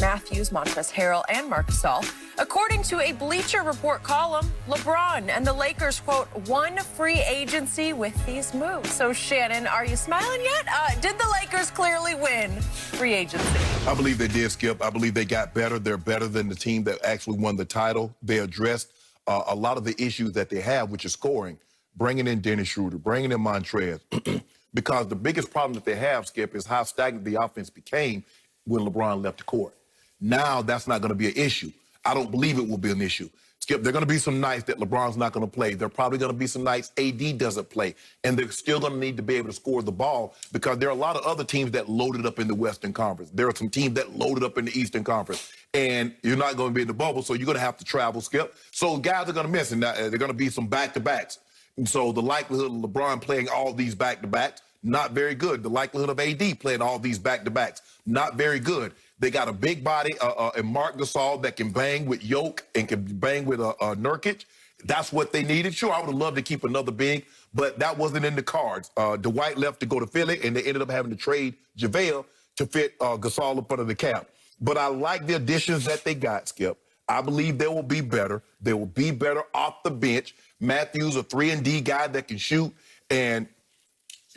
Matthews, Montrezl Harrell, and Marc Gasol. According to a Bleacher Report column, LeBron and the Lakers, quote, won free agency with these moves. So, Shannon, are you smiling yet? Did the Lakers clearly win free agency? I believe they did, Skip. I believe they got better. They're better than the team that actually won the title. They addressed a lot of the issues that they have, which is scoring, bringing in Dennis Schroeder, bringing in Montrez. Because the biggest problem that they have, Skip, is how stagnant the offense became when LeBron left the court. Now that's not going to be an issue. I don't believe it will be an issue. Skip, there are going to be some nights that LeBron's not going to play. There are probably going to be some nights AD doesn't play. And they're still going to need to be able to score the ball because there are a lot of other teams that loaded up in the Western Conference. There are some teams that loaded up in the Eastern Conference. And you're not going to be in the bubble, so you're going to have to travel, Skip. So guys are going to miss, and there are going to be some back-to-backs. And so the likelihood of LeBron playing all these back-to-backs, not very good. The likelihood of AD playing all these back-to-backs, not very good. They got a big body in Marc Gasol that can bang with Yoke and can bang with Nurkic. That's what they needed. Sure, I would have loved to keep another big, but that wasn't in the cards. Dwight left to go to Philly, and they ended up having to trade JaVale to fit Gasol up under the cap. But I like the additions that they got, Skip. I believe they will be better. They will be better off the bench. Matthews, a 3-and-D guy that can shoot. And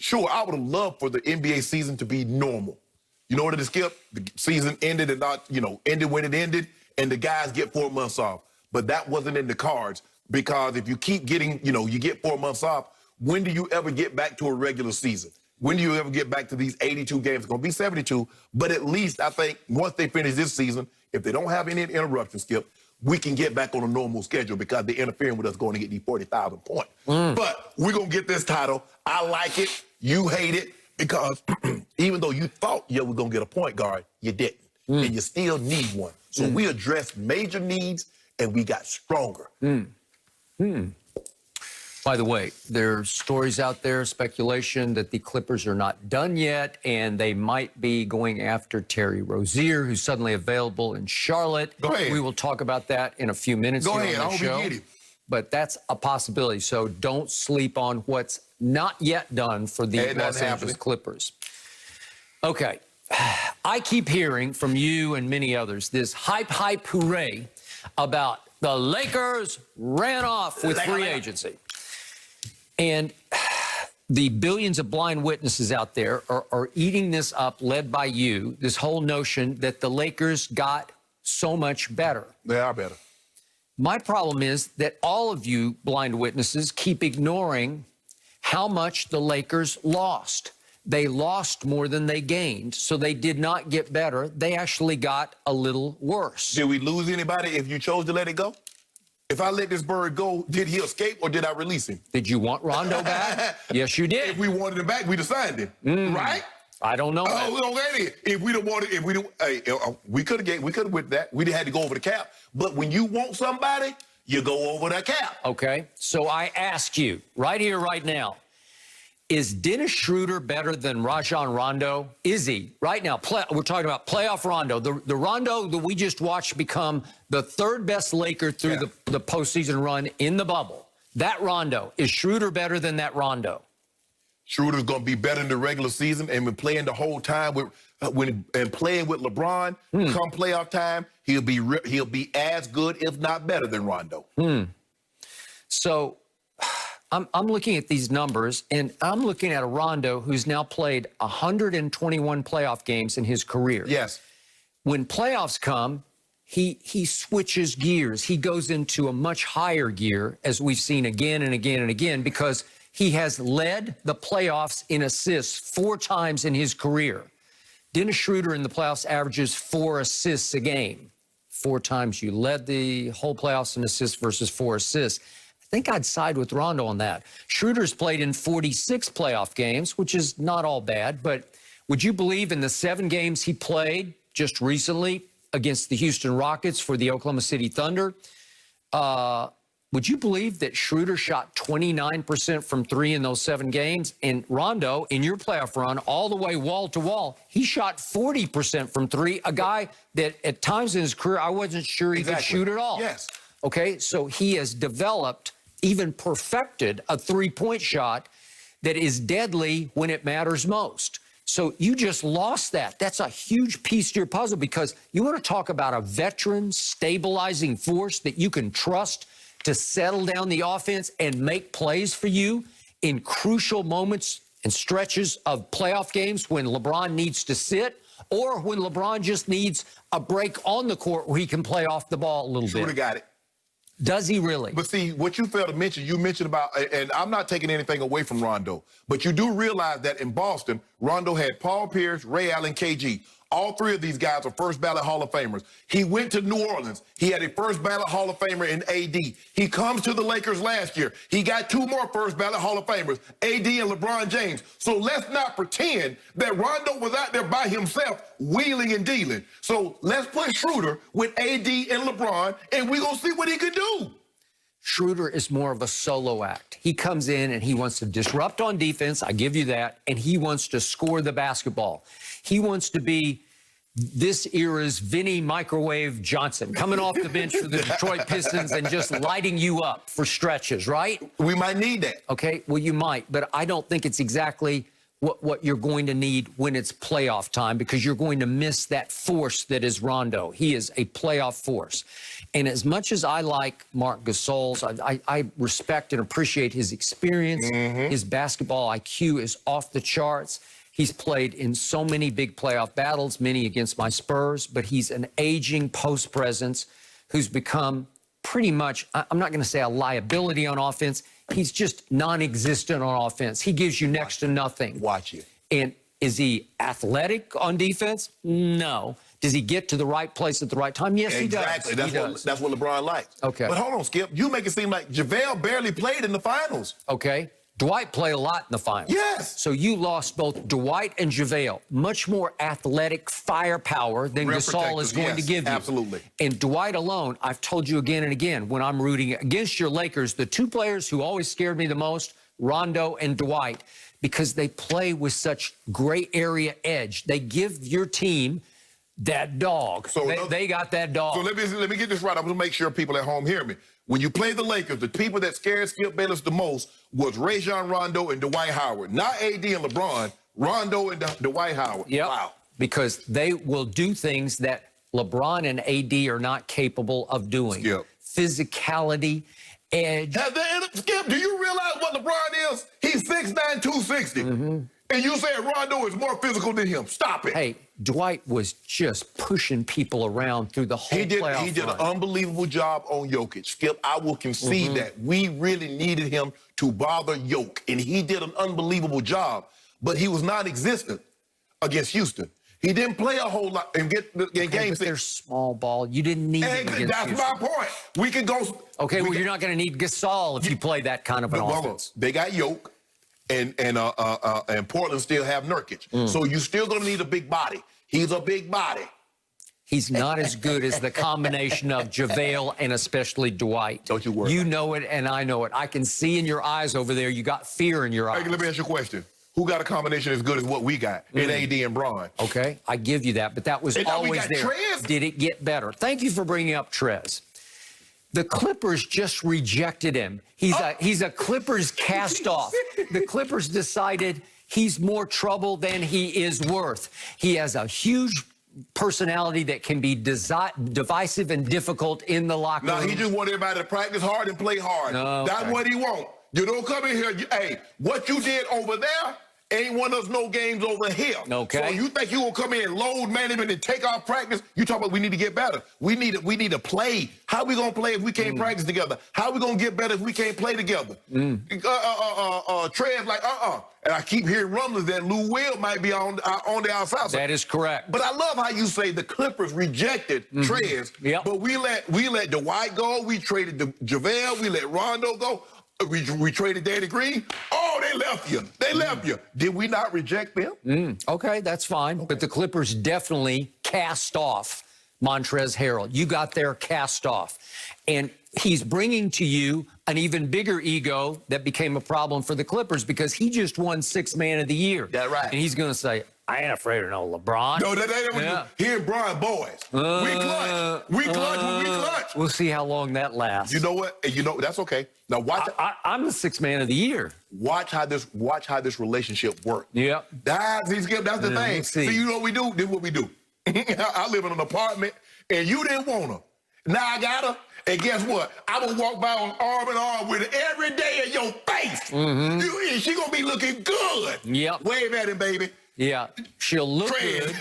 sure, I would have loved for the NBA season to be normal. You know what it is, Skip? The season ended and not, ended when it ended, and the guys get 4 months off. But that wasn't in the cards because if you keep getting, you get 4 months off, when do you ever get back to a regular season? When do you ever get back to these 82 games? It's going to be 72, but at least I think once they finish this season, if they don't have any interruptions, Skip, we can get back on a normal schedule because they're interfering with us going to get these 40,000 points. But we're going to get this title. I like it. You hate it because even though you thought you were going to get a point guard, you didn't. And you still need one. So we addressed major needs and we got stronger. By the way, there's stories out there, speculation that the Clippers are not done yet, and they might be going after Terry Rozier, who's suddenly available in Charlotte. Go ahead. We will talk about that in a few minutes Go here ahead. on I the hope show. you get him. But that's a possibility, so don't sleep on what's not yet done for the Los Angeles Clippers. Okay, I keep hearing from you and many others this hype, hooray about the Lakers ran off with free agency. And the billions of blind witnesses out there are eating this up, led by you, this whole notion that the Lakers got so much better. They are better. My problem is that all of you blind witnesses keep ignoring how much the Lakers lost. They lost more than they gained, so they did not get better. They actually got a little worse. Did we lose anybody if you chose to let it go? If I let this bird go, did he escape or did I release him? Did you want Rondo back? Yes, you did. If we wanted him back, we'd have signed him, right? I don't know. Oh, we don't get it. If we don't want it, we could have with that. We had to go over the cap. But when you want somebody, you go over that cap. Okay, so I ask you right here, right now, is Dennis Schroeder better than Rajon Rondo? Is he? Right now, we're talking about playoff Rondo. The Rondo that we just watched become the third best Laker through the postseason run in the bubble. That Rondo. Is Schroeder better than that Rondo? Schroeder's going to be better in the regular season and been playing the whole time and playing with LeBron. Come playoff time, he'll be as good, if not better, than Rondo. So I'm looking at these numbers, and I'm looking at a Rondo who's now played 121 playoff games in his career. Yes. When playoffs come, he switches gears. He goes into a much higher gear, as we've seen again and again and again, because he has led the playoffs in assists 4 times in his career. Dennis Schroeder in the playoffs averages 4 assists a game. 4 times you led the whole playoffs in assists versus 4 assists. I think I'd side with Rondo on that. Schroeder's played in 46 playoff games, which is not all bad, but would you believe in the 7 games he played just recently against the Houston Rockets for the Oklahoma City Thunder, would you believe that Schroeder shot 29% from 3 in those 7 games? And Rondo, in your playoff run, all the way wall to wall, he shot 40% from 3, a guy that at times in his career I wasn't sure he could shoot at all. Yes. Okay, so he has developed, even perfected, a 3-point shot that is deadly when it matters most. So you just lost that. That's a huge piece to your puzzle, because you want to talk about a veteran stabilizing force that you can trust to settle down the offense and make plays for you in crucial moments and stretches of playoff games when LeBron needs to sit, or when LeBron just needs a break on the court where he can play off the ball a little bit. Shooter got it. Does he really? But see, what you failed to mention, you mentioned about, and I'm not taking anything away from Rondo, but you do realize that in Boston, Rondo had Paul Pierce, Ray Allen, KG. All three of these guys are first ballot Hall of Famers. He went to New Orleans. He had a first ballot Hall of Famer in AD. He comes to the Lakers last year. He got two more first ballot Hall of Famers, AD and LeBron James. So let's not pretend that Rondo was out there by himself wheeling and dealing. So let's put Schroeder with AD and LeBron, and we're going to see what he can do. Schroeder is more of a solo act. He comes in and he wants to disrupt on defense. I give you that. And he wants to score the basketball. He wants to be this era's Vinny Microwave Johnson, coming off the bench for the Detroit Pistons and just lighting you up for stretches, right? We might need that. Okay, well, you might, but I don't think it's exactly what you're going to need when it's playoff time, because you're going to miss that force that is Rondo. He is a playoff force. And as much as I like Marc Gasol's, I respect and appreciate his experience. His basketball IQ is off the charts. He's played in so many big playoff battles, many against my Spurs, but he's an aging post presence who's become pretty much, I'm not going to say a liability on offense. He's just non-existent on offense. He gives you next to nothing. Watch it. And is he athletic on defense? No. Does he get to the right place at the right time? Yes, Exactly. he does. That's what LeBron likes. Okay. But hold on, Skip. You make it seem like JaVale barely played in the finals. Okay. Dwight played a lot in the finals. Yes. So you lost both Dwight and JaVale. Much more athletic firepower than Rim Gasol is protectors, going to yes, give you. absolutely. And Dwight alone, I've told you again and again, when I'm rooting against your Lakers, the two players who always scared me the most, Rondo and Dwight, because they play with such gray area edge. They give your team that dog. So they got that dog. So let me get this right. I'm going to make sure people at home hear me. When you play the Lakers, the people that scared Skip Bayless the most was Rajon Rondo and Dwight Howard. Not AD and LeBron, Rondo and Dwight Howard. Yep. Wow. Because they will do things that LeBron and AD are not capable of doing. Skip. Physicality, edge. Skip, do you realize what LeBron is? He's 6'9", 260. And you say Rondo is more physical than him. Stop it. Hey, Dwight was just pushing people around through the whole playoff He did an unbelievable job on Jokic. Skip, I will concede that. We really needed him to bother Jokic, and he did an unbelievable job. But he was non-existent against Houston. He didn't play a whole lot and get in game 6. They're small ball. You didn't need him against That's Houston. my point. We can go. Okay, well, you're not going to need Gasol if you play that kind of an offense. They got Jokic. And Portland still have Nurkic. So you're still going to need a big body. He's a big body. He's not as good as the combination of JaVale and especially Dwight. Don't you worry. You know it and I know it. I can see in your eyes over there, you got fear in your eyes. Hey, let me ask you a question. Who got a combination as good as what we got in AD and Bron? Okay, I give you that, but that was always there. Trez. Did it get better? Thank you for bringing up Trez. The Clippers just rejected him. He's a Clippers cast off. The Clippers decided he's more trouble than he is worth. He has a huge personality that can be divisive and difficult in the locker room. No, he just want everybody to practice hard and play hard. Okay. That's what he want. You don't come in here, hey, what you did over there ain't won us no games over here. Okay. So you think you will come in and load management and take off practice? You talk about we need to get better. We need to play. How we gonna play if we can't practice together? How we gonna get better if we can't play together? Trez like and I keep hearing rumblings that Lou Will might be on the outside. That is correct. But I love how you say the Clippers rejected Trez. Yep. But we let Dwight go. We traded JaVale. We let Rondo go. We traded Danny Green. Oh, they left you. They left you. Did we not reject them? Okay, that's fine. Okay. But the Clippers definitely cast off Montrezl Harrell. You got there cast off. And he's bringing to you an even bigger ego that became a problem for the Clippers because he just won Sixth Man of the Year. That's right. And he's going to say, I ain't afraid of no LeBron. No, that ain't what Yeah. Here, Brian, boys. We clutch. We clutch when we clutch. We'll see how long that lasts. You know what? And you know that's okay. Now watch. I'm the sixth man of the year. Watch how this relationship works. Yep. That's the thing. We'll see. You know what we do? This is what we do. I live in an apartment, and you didn't want her. Now I got her, and guess what? I'm gonna walk by on arm in arm with her every day in your face. She gonna be looking good. Yep. Wave at him, baby. Yeah, she'll look Trend. good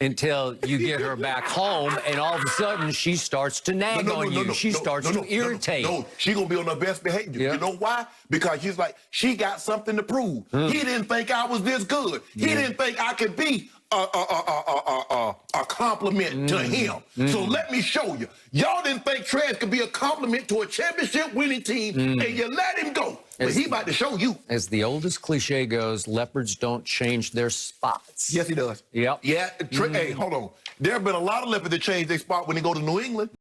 until you get her back home, and all of a sudden she starts to nag on you. She starts to irritate. No, she gonna be on her best behavior. Yeah. You know why? Because she's like, she got something to prove. He didn't think I was this good. He didn't think I could be a compliment to him. So let me show you. Y'all didn't think Trez could be a compliment to a championship winning team, and you let him go. But he about to show you. As the oldest cliche goes, leopards don't change their spots. Yes, he does. Yep. Yeah. Hey, hold on. There have been a lot of leopards that change their spot when they go to New England.